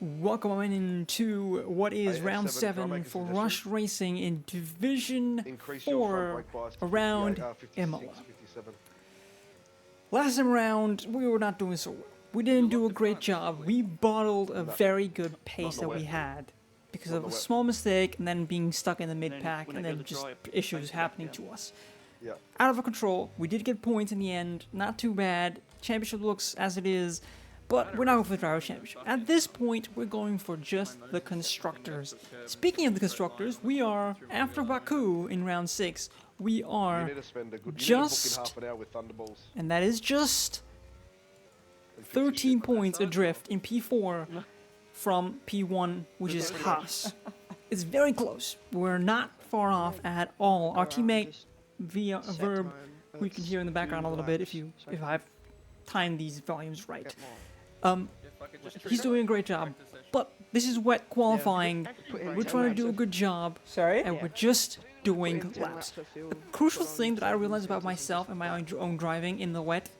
Welcome into what is round 7 for Rush Racing in Division 4 around Imola. Last time around, we were not doing so well. We didn't do a great job. We bottled a very good pace that we had because of a small mistake and then being stuck in the mid-pack and then just issues happening to us. Out of our control, we did get points in the end, not too bad. Championship looks as it is. But we're not going for the Driver Championship. At this point, we're going for just the Constructors. Speaking of the Constructors, we are, after Baku in round 6, we are just, and that is just 13 points adrift in P4 from P1, which is Haas. It's very close. We're not far off at all. Our teammate, via a verb, we can hear in the background a little bit if I've timed these volumes right. He's doing a great job, but this is wet qualifying. We're trying to do a good job, and we're just doing laps. A crucial thing that I realized about myself and my own driving in the wet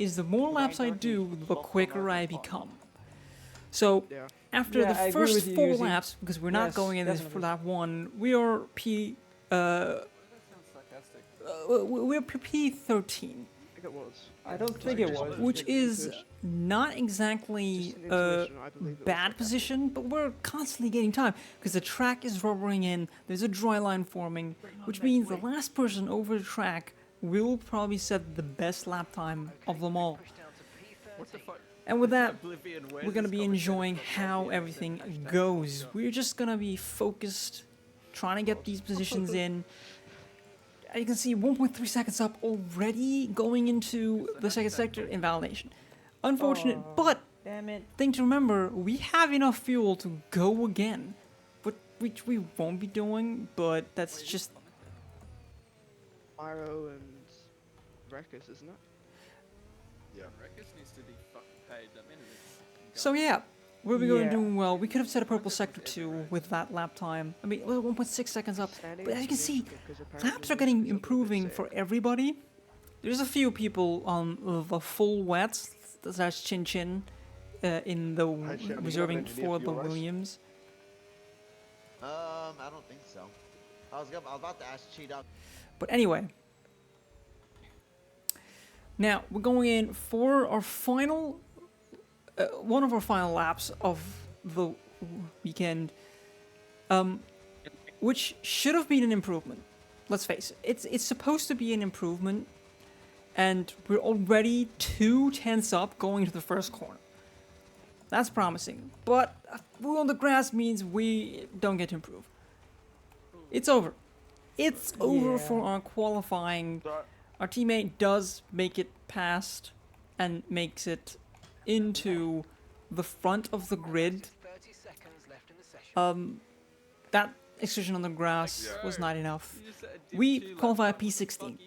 is the more laps I do, the quicker I become. So, after the first 4 laps, because we're not going in this for lap 1, we are we're P13. I don't think it was. Which is not exactly a bad position, but we're constantly getting time because the track is rubbering in, there's a dry line forming, which means the last person over the track will probably set the best lap time of them all. And with that, we're going to be enjoying how everything goes. We're just going to be focused, trying to get these positions in. You can see 1.3 seconds up already going into the second sector in validation. Unfortunate, but thing to remember, we have enough fuel to go again, which we won't be doing, but that's just... Pyro and Rekus, isn't it? Yeah. Rekus needs to be fucking paid that minute. So yeah. We're going doing well. We could have set a purple sector 2 with that lap time. I mean, 1.6 seconds up. But as you can see, laps are getting improving for everybody. There's a few people on the full wets, that's Chin Chin, in the reserving for the Williams. I don't think so. I was about to ask Cheat out. But anyway. Now, we're going in for our final... one of our final laps of the weekend, which should have been an improvement. Let's face it, it's supposed to be an improvement, and we're already 2 tenths up going to the first corner. That's promising, but rule on the grass means we don't get to improve. It's over. It's over for our qualifying. Our teammate does make it past and makes it into the front of the grid. That excursion on the grass was not enough. We qualify P16.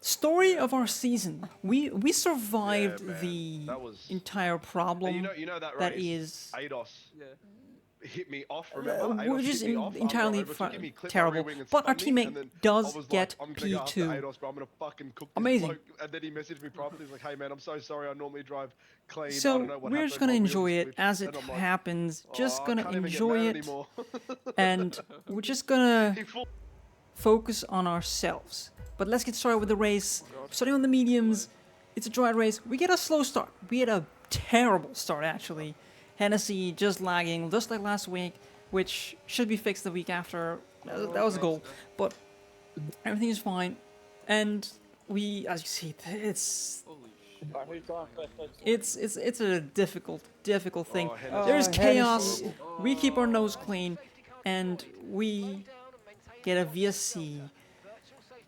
Story of our season. We survived the entire problem that is... hit me off, remember? Which is entirely terrible, but our teammate does get P2. Amazing. And then he messaged me privately, he's like, hey man, I'm so sorry, I normally drive clean. So we're just going to enjoy it as it happens, just going to enjoy it, and we're just going to focus on ourselves. But let's get started with the race. Starting on the mediums, it's a dry race. We get a slow start. We had a terrible start, actually. Hennessy just lagging, just like last week, which should be fixed the week after. That was a goal, but everything is fine. And we, as you see, it's a difficult thing. There's chaos. We keep our nose clean, and we get a VSC,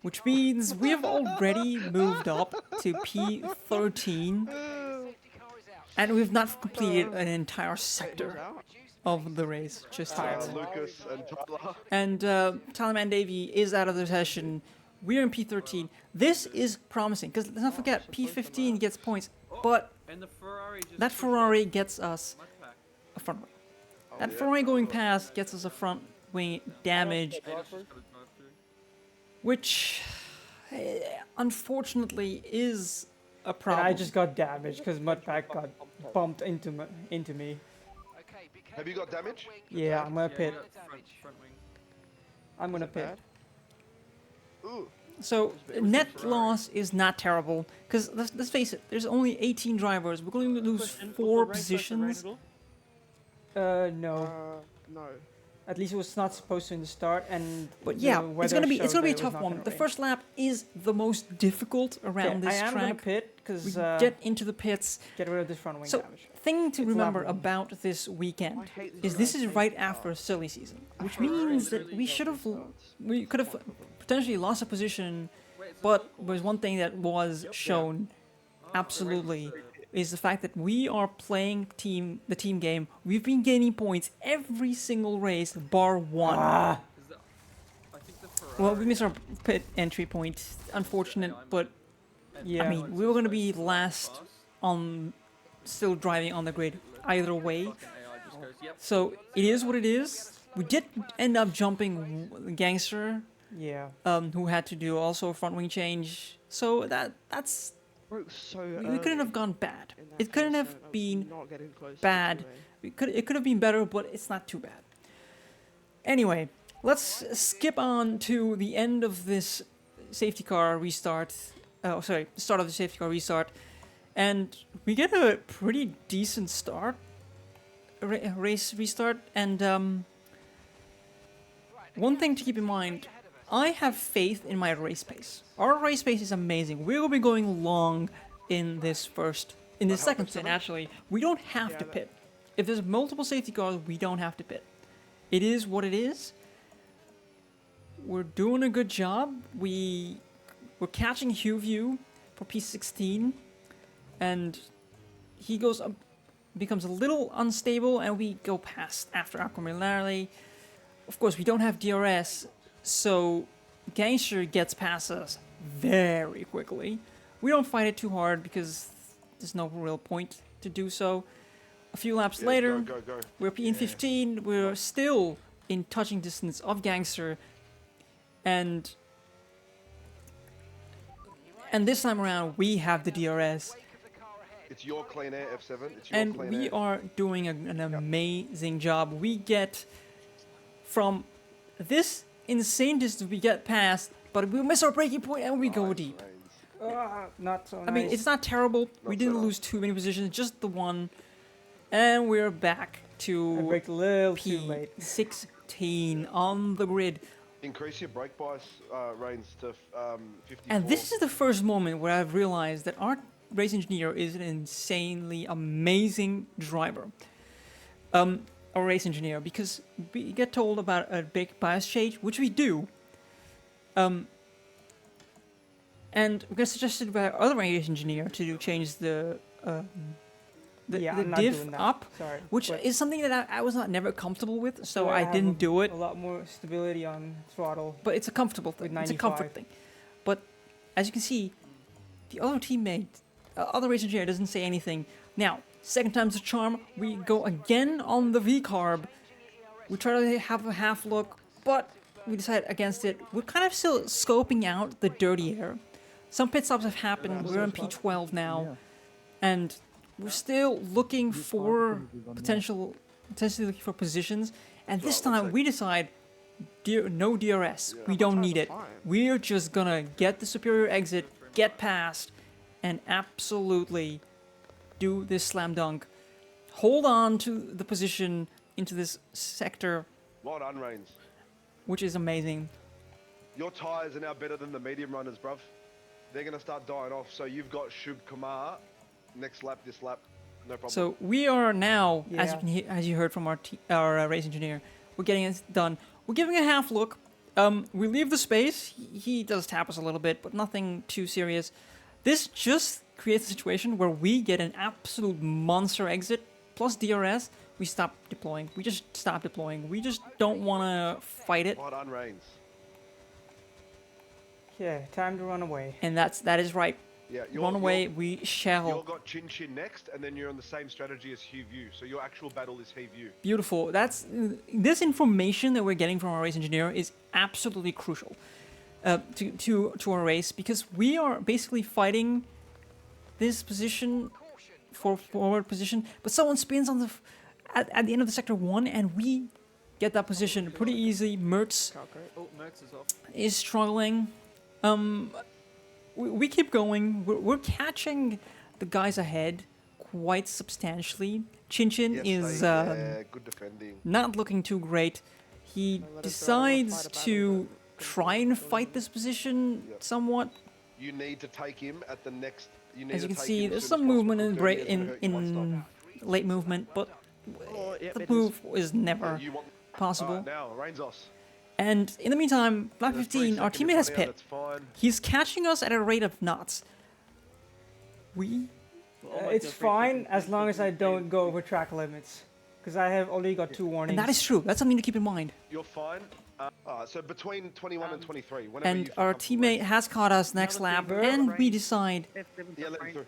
which means we have already moved up to P13. And we've not completed an entire sector of the race just yet. Lucas and Tyler. And Talaman Davey is out of the session. We're in P13. This is promising, because let's not forget, P15 gets points, but that Ferrari gets us a front wing. That Ferrari going past gets us a front wing damage, which unfortunately is a problem. And I just got damaged because Mudpack got bumped into me. Have you got damage? Yeah, I'm gonna pit. Front wing. I'm gonna Is it pit. bad? Ooh. So net loss is not terrible because let's face it, there's only 18 drivers. We're going to lose 4 positions. No. No. At least it was not supposed to in the start, and But the yeah, weather it's showed gonna that be a it was tough not one. gonna The rain. first lap is the most difficult around this I am track. gonna pit because We get into the pits. get rid of this front wing So, damage. thing to It's remember level. about this weekend I hate is this is right after silly season, which means that we should have, we could have potentially lost a position, but there's one thing that was shown absolutely is the fact that we are playing the team game. We've been gaining points every single race bar one. I think the Ferrari. Well, we missed our pit entry point. Unfortunate, but Yeah. I mean, we were going to be last on still driving on the grid either way. Fucking AI just goes, yep. So it is what it is. We did end up jumping Gangster, Yeah. who had to do also a front wing change. So that's Broke so we couldn't have gone bad. in that It couldn't case, have I was been not getting close to bad. 2A. it could have been better, but it's not too bad. Anyway, let's skip on to the end of this safety car restart. Oh, sorry, the start of the safety car restart, and we get a pretty decent start, race restart. And one thing to keep in mind, I have faith in my race pace. Our race pace is amazing. We will be going long in this second stint. Actually, we don't have to pit. If there's multiple safety cars, we don't have to pit. It is what it is. We're doing a good job. We're catching Hugh View for P16, and he goes up, becomes a little unstable, and we go past after Aquamarine. Of course, we don't have DRS, so Gangster gets past us very quickly. We don't fight it too hard because there's no real point to do so. A few laps later, Go. we're in 15, we're still in touching distance of Gangster, and this time around we have the DRS, It's your clean air F7. It's your and clean we air. are doing an amazing job. We get from this insane distance, we get past, but we miss our braking point and we go deep. Not so nice. I mean, it's not terrible. We Not didn't so lose too many positions, just the one, and we're back I to braked a little too late. P16 on the grid. Increase your brake bias range to 54. And this is the first moment where I've realized that our race engineer is an insanely amazing driver. Our race engineer, because we get told about a big bias change, which we do. And we got suggested by our other race engineer to change the Yeah, the I'm not diff doing that. up, Sorry. which But is something that I was not never comfortable with, so I I have didn't do it. A lot more stability on throttle. But it's a comfortable thing. With It's a comfort 95. thing. But as you can see, the other teammate, other race engineer doesn't say anything. Now, second time's the charm. We go again on the V-carb. We try to have a half look, but we decide against it. We're kind of still scoping out the dirty air. Some pit stops have happened. We're on P12 now, and we're still looking for potentially looking for positions. And this time we decide, no DRS. We don't need it. We're just gonna get the superior exit, get past, and absolutely do this slam dunk. Hold on to the position into this sector, Well done, Reigns. which is amazing. Your tyres are now better than the medium runners, bruv. They're going to start dying off, so you've got Shub Kumar next lap, this lap. No problem. So we are now, Yeah. as you heard from our race engineer, we're getting it done. We're giving a half look. We leave the space. He does tap us a little bit, but nothing too serious. This just creates a situation where we get an absolute monster exit plus DRS. We stop deploying. We just stop deploying. We just don't want to fight it, Well done, Reigns. Yeah, time to run away. and that is right. Yeah, Run away. We You've shall. got Chin Chin next, and then you're on the same strategy as Hugh View. So your actual battle is He View. Beautiful. That's this information that we're getting from our race engineer is absolutely crucial to our race, because we are basically fighting this position for forward position, but someone spins on the at the end of the sector 1, and we get that position pretty easily. Mertz Oh, Mercs is off. is struggling. We keep going. We're catching the guys ahead quite substantially. Chinchin Yes, is good defending. not looking too great. He decides to try and fight this position Yep. somewhat. You need to take him at the next. You need As to you can take see, him there's as soon some as possible, movement in because break 30 is gonna hurt you one stop. late movement, but Oh, yep, the it is. move is never You want possible. now, Rainsos. And in the meantime, lap There's 3 15, our seconds teammate has running out, pit. That's fine. He's catching us at a rate of knots. We It's fine as long as I don't go over track limits. Because I have only got 2 warnings. and that is true. That's something to keep in mind. You're fine. So between 21 and 23, whenever And you feel our comfortable, teammate Rains. has caught us next lap, and we decide Yeah, let him through.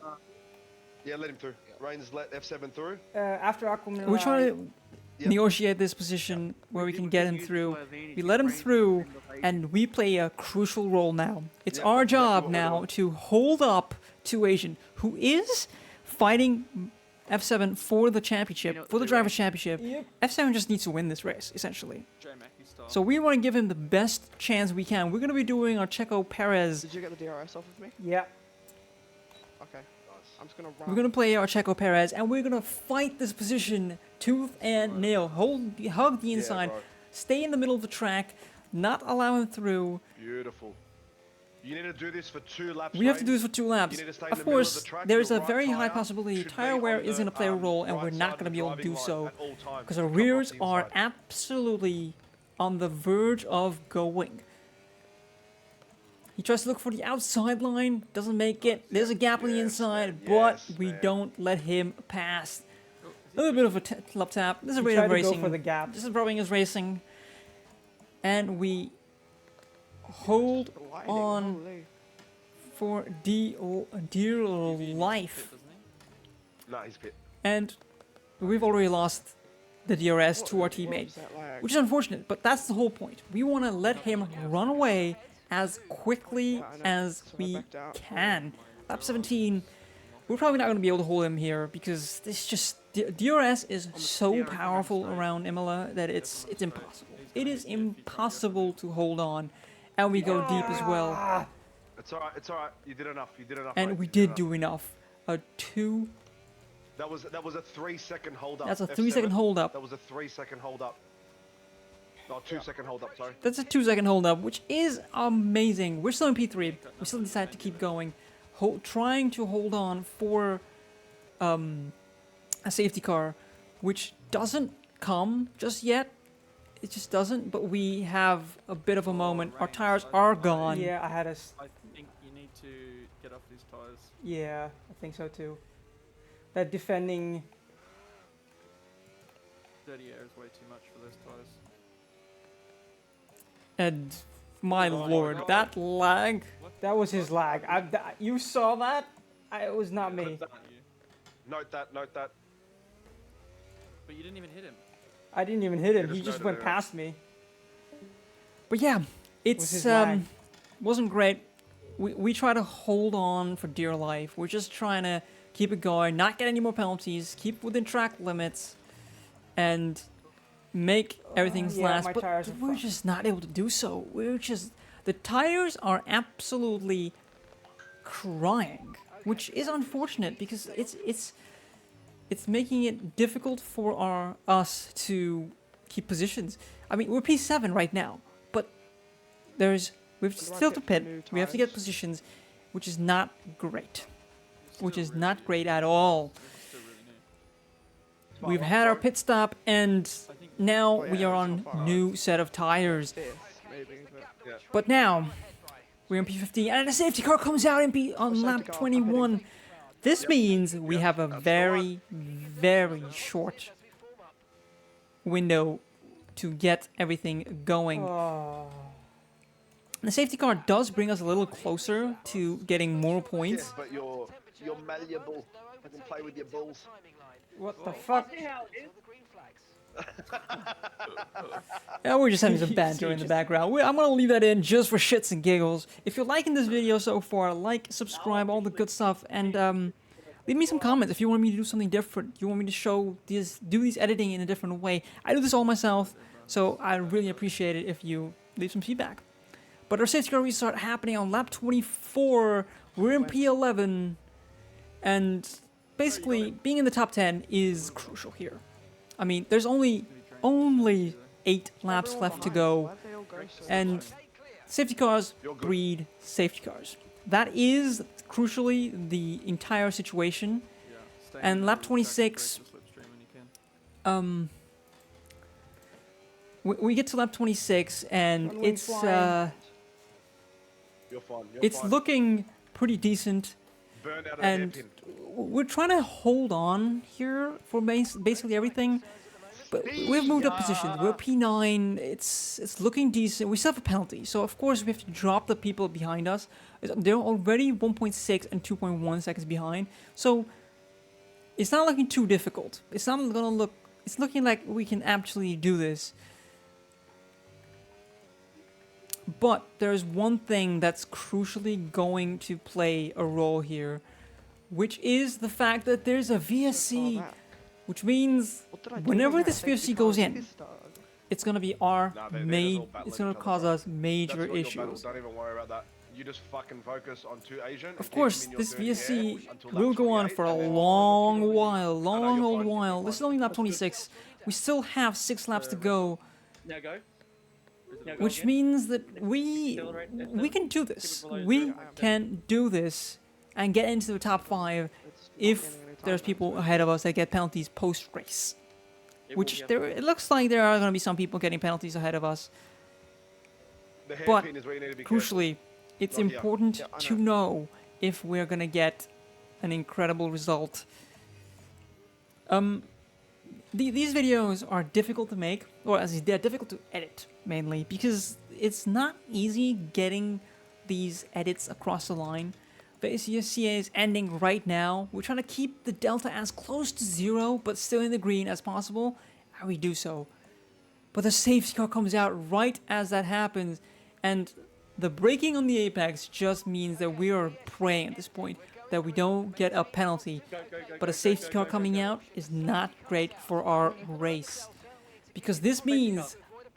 Yeah, let him through. Reigns let F7 through. After Aquaman, we're trying to Yep. negotiate this position where we can get him through. We let him through, and we play a crucial role now. It's Yeah, our exactly job what we're now doing. to hold up to Asian, who is fighting F7 for the championship, for the driver's championship. Yep. F7 just needs to win this race, essentially. J-Mackie style. So we want to give him the best chance we can. We're going to be doing our Checo Perez. Did you get the DRS off of me? Yeah. Okay. I'm just gonna run. We're going to play our Checo Perez, and we're going to fight this position tooth and nail. Hug the inside, bro. stay in the middle of the track, not allow him through. Beautiful. You need to do this for 2 laps. We have to do Reigns. this for 2 laps. You need to stay in Of the middle of course, the track. there's Your a right very high tyre possibility should tire be wear on is going to the, play a role, and right we're side not of going to the be able to driving do line so. at all times. Because our Come off rears the are inside. absolutely on the verge of going. He tries to look for the outside line, doesn't make it. There's a gap on the Yes, inside, man. but Yes, we man. don't let him pass. Oh, A little bit of a club tap. This is a You rate try of to racing. go for the gap. This is rubbing his racing. And we hold Gliding, on holy. for dear life. doesn't he? Nah, he's pit. And we've already lost the DRS to our What teammate, was that lag? which is unfortunate, but that's the whole point. We want to let him run away as quickly Yeah, I know. as So I we backed out. can. Lap 17, we're probably not going to be able to hold him here because this just DRS is so powerful around Imola that it's impossible. It is impossible to hold on, and we go deep as well. It's alright. It's alright. You did enough. You did enough. And Reigns, we you did enough. do enough. A 2. That was a 3-second hold up. That's a F7. 3-second hold up. That was a 3-second hold up. No, 2-second hold up. Sorry. That's a 2-second hold up, which is amazing. We're still in P3. We still decide to keep going, trying to hold on for a safety car, which doesn't come just yet. It just doesn't. But we have a bit of a moment. Our tires are gone. Yeah, I had a. I think you need to get off these tires. Yeah, I think so too. That defending. 30 air is way too much for those tires. And my lord, that lag. That was his lag. You saw that? It was not me. Not you. Note that. Note that. But you didn't even hit him. I didn't even hit him. Yeah, He just just noted went it. past me. But yeah, Was it's his lag. wasn't great. We try to hold on for dear life. We're just trying to keep it going, not get any more penalties, keep within track limits, and make everything yeah, last. my But tires are we're fucked. just not able to do so. The tires are absolutely crying, which is unfortunate because it's making it difficult for us to keep positions. I mean, we're P7 right now, but we've do I still get to for pit. new We have to get tyres? positions, which is not great. Which Still is really not new. great at all. Still really new. We've had our pit stop, and I think now Oh, we yeah, are it's on not far. new set of tires. This, maybe, but But now we're in P15, and a safety car comes out on safety lap car, I'm 21. This means we have a very, very short window to get everything going. Oh. The safety car does bring us a little closer to getting more Yes, points. but you're malleable. I can play with your balls. What the fuck? Yeah, we're just having some banter in the background. I'm gonna leave that in just for shits and giggles. If you're liking this video so far, like, subscribe, all the good stuff, and Leave me some comments if you want me to do something different. You want me to do these editing in a different way. I do this all myself, so I really appreciate it if you leave some feedback. But our safety car restart happening on lap 24. We're in P11, and basically being in the top 10 is crucial here. I mean, there's only 8 laps left to go, Why'd they all go so and safety cars breed safety cars. That is crucially the entire situation. And lap 26, we get to lap 26, and One wing it's flying. You're fine. You're it's fine. looking pretty decent, Burned out of and the hairpin. we're trying to hold on here for basically everything. But we've moved up positions. We're P9. It's looking decent. We still have a penalty, so of course we have to drop the people behind us. They're already 1.6 and 2.1 seconds behind, so it's not looking too difficult. It's not gonna look. It's looking like we can actually do this. But there's one thing that's crucially going to play a role here, which is the fact that there's a VSC, back? which means What did I do whenever with my this safety VSC goes car? in, This dog. it's gonna be our Nah, they're just all battling it's gonna each other, cause bro. us major That's not your battle. issues. Don't even worry about that. You just fucking focus on 2 Asian. and Of keep course, them in your this dirty VSC hair until will lap go on 28, for a and then- long while, I know, long you're old fine, you're while. fine. This is only lap 26. We still have 6 laps to go, Now go. Now go which again. means that we can do this. We can do this and get into the top 5 It's not if getting any time there's now. people ahead of us that get penalties post-race. It will Which get there, it looks like there are going to be some people getting penalties ahead of us. The But hairpin is where you need to be careful. crucially, it's Not here. important Yeah, I to know if we're going to get an incredible result. These videos are difficult to make, or as they're difficult to edit mainly, because it's not easy getting these edits across the line. The ACSCA is ending right now. We're trying to keep the delta as close to 0, but still in the green as possible, and we do so. But the safety car comes out right as that happens, and the braking on the apex just means that we are praying at this point that we don't get a penalty. But a safety car coming out is not great for our race, because this means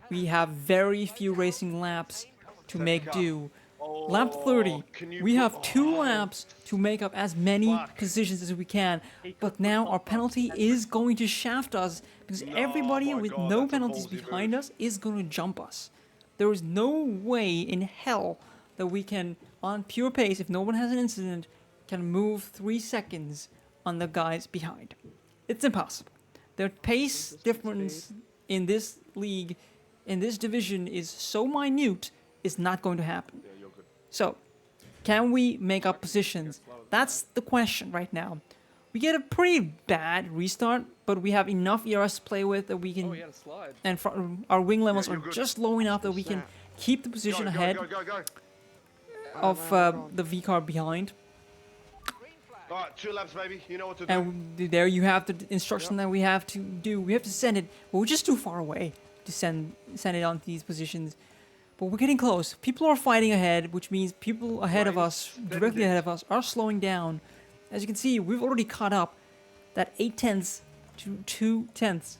we have very few racing laps to make do. Lap 30, can you we put- have 2 laps to make up as many positions as we can, but now our penalty is going to shaft us, because everybody my with God, no that's a penalties ballsy behind move. us is going to jump us. There is no way in hell that we can, on pure pace, if no one has an incident, can move 3 seconds on the guys behind. It's impossible. The pace difference in this league, in this division, is so minute, it's not going to happen. Yeah, you're good. So, can we make up positions? That's the question right now. We get a pretty bad restart, but we have enough ERS to play with that we Oh, can, he had a slide. and our wing levels you're are good. just low enough that we can keep the position ahead Go. of the V car behind. All right, 2 laps, baby. You know what to do. And there you have the instruction that we have to do. We have to send it, but we're just too far away to send it on these positions. But we're getting close. People are fighting ahead, which means people ahead of us, directly ahead of us, are slowing down. As you can see, we've already caught up that 8 tenths to 2 tenths.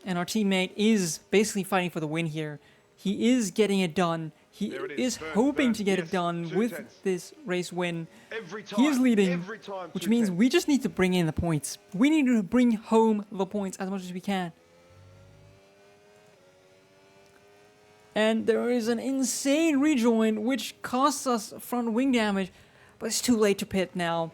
And our teammate is basically fighting for the win here. He is getting it done. He There it is is. Burn, hoping burn. to get Yes, it done 2 with tenths. this race win. Every time. He is leading, Every time. which 2 means tenths. we just need to bring in the points. We need to bring home the points as much as we can. And there is an insane rejoin, which costs us front wing damage, but it's too late to pit now.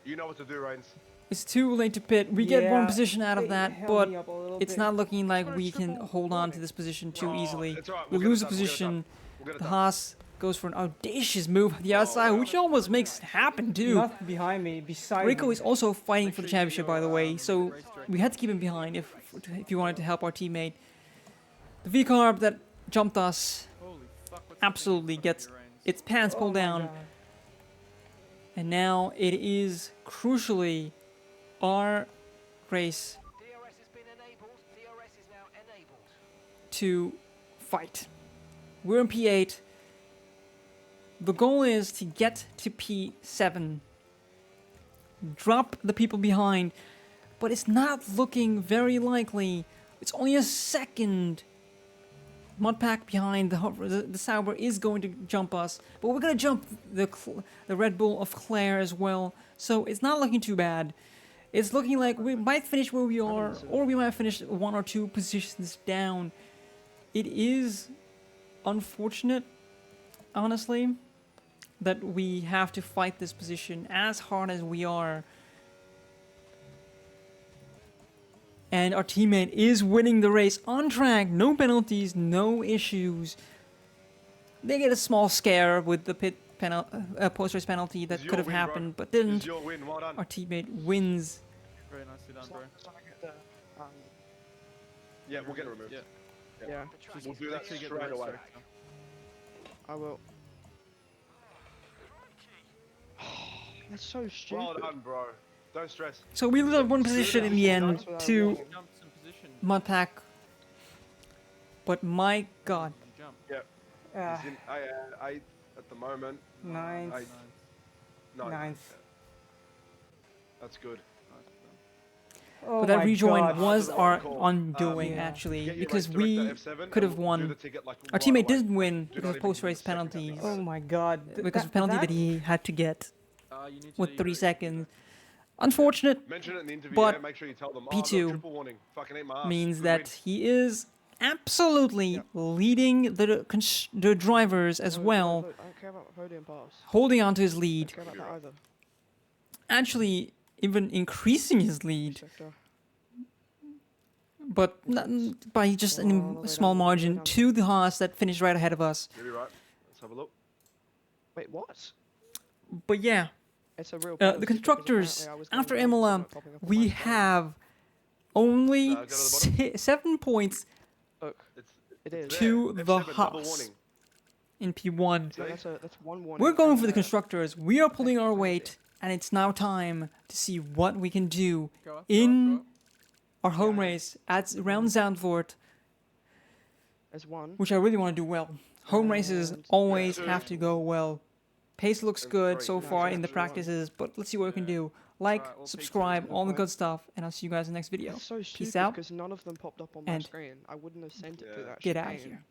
You know what to do, Reigns. It's too late to pit. We get one Yeah, position out of they that, held but me up a little it's bit. not looking like we can hold on to this position too Oh, easily. it's all right, We we'll get lose it the done, we'll get it position. done. We'll get it The done. Haas goes for an audacious move at the outside, which almost makes it happen too. Nothing behind me, beside Rico me. is also fighting for the championship, by the way, so we had to keep him behind if you wanted to help our teammate. The V-Carb that jumped us Holy fuck, what's absolutely happening in gets front of you, Reigns? its pants Oh pulled my down, God. and now it is crucially our race DRS has been enabled. DRS is now enabled. to fight. We're in P8. The goal is to get to P7. Drop the people behind. But it's not looking very likely. It's only a second. Modpack behind the Sauber is going to jump us. But we're going to jump the Red Bull of Claire as well. So it's not looking too bad. It's looking like we might finish where we are. Or we might finish 1 or 2 positions down. It is unfortunate, honestly, that we have to fight this position as hard as we are. And our teammate is winning the race on track, no penalties, no issues. They get a small scare with the post-race penalty that could have happened, but didn't. Your win. Well done. Our teammate wins. Very nicely done, bro. Yeah, we'll get it removed. Yeah. Yeah, We'll do that Actually get straight the away. race I will. That's so stupid. Well done, bro. Don't stress. So we lose our 1 position in the end to Jumps in position. Modpack. But my god. Jump. Uh, He's in 8 at the moment. 9th. 8. No. 9th. That's good. Oh But that my rejoin God. was our Call. undoing, Yeah. actually, Get your because race director we F7 could have and do won. the ticket, like, Our right teammate away. didn't win Do because not of even post-race give a second penalties. Oh my god. Because of penalty that he had to get You need to with do 3 your- seconds. Unfortunate Mention it in the interview, But yeah, make sure you tell them. P2 I've got triple warning. Fucking ate my ass. means Good that win. he is absolutely leading the drivers as well, I don't care about the podium pass. holding on to his I lead, don't care about that either. actually even increasing his lead, Sector. but not, by just a small margin to the Haas that finished right ahead of us. You'll be right. Let's have a look. Wait, what? But yeah, It's a real. the penalty because constructors, apparently I was going after wrong, so Imola, not popping up on we my screen. have only go to the bottom. 7 points Look, It's it is. to there. the F7, double Haas warning. in P1. So that's one warning. We're going and, for the uh, constructors. We are pulling our penalty. weight, and it's now time to see what we can do Go up, in go up. our home race at around Zandvoort, There's one. which I really want to do well. Home races And- always Yeah. have to go well. Pace looks And good 3. so No, far it's in the actually one. practices, but let's see what we can Yeah. do. Like, Alright, well, subscribe, P2 all the fine. good stuff, and I'll see you guys in the next video. That's so Peace stupid out, because none of them popped up on my and screen. I wouldn't have sent it to Yeah. that. get out of chicane. here.